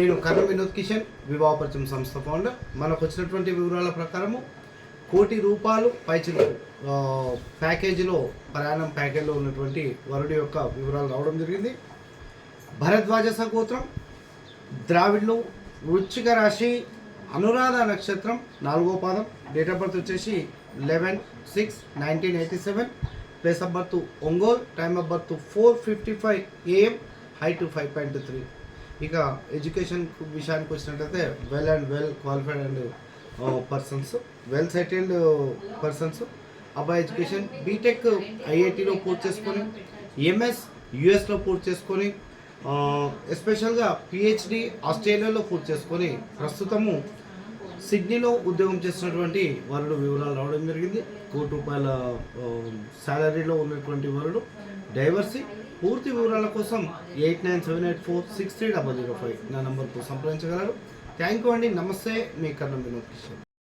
నేను కర్ణ వినోద్ కిషన్ వివాహ పరిచయం సంస్థ ఫౌండర్. మనకు వచ్చినటువంటి వివరాల ప్రకారము ₹1,00,00,000 పైచిలకు ప్యాకేజీలో ప్రయాణం ప్యాకేజీలో ఉన్నటువంటి వరుడి యొక్క వివరాలు రావడం జరిగింది. భరద్వాజ సగోత్రం, ద్రావిడ్లు, వృశ్చిక రాశి, అనురాధ నక్షత్రం, 4వ పాదం, డేట్ ఆఫ్ బర్త్ వచ్చేసి 11/6/1987, place of birth Ongole, time of birth 4:55 AM, height 5.3. ఇక ఎడ్యుకేషన్ విషయానికి వచ్చినట్లయితే well qualified and persons, well settled persons. అబ్బాయి ఎడ్యుకేషన్ బీటెక్ ఐఐటీలో పూర్తి చేసుకొని, ఎంఎస్ యుఎస్లో పూర్తి చేసుకొని, ఎస్పెషల్గా పిహెచ్డి ఆస్ట్రేలియాలో పూర్తి చేసుకొని ప్రస్తుతము సిడ్నీలో ఉద్యోగం చేస్తున్నటువంటి వరుడు వివరాలు రావడం జరిగింది. ₹1,00,00,000 శాలరీలో ఉన్నటువంటి వరుడు, డైవర్సీ. పూర్తి వివరాల కోసం 8978463005 నా నంబర్కు సంప్రదించగలరు. థ్యాంక్ యూ అండి. నమస్తే, మీ కర్ణ వినోద్ కిషన్.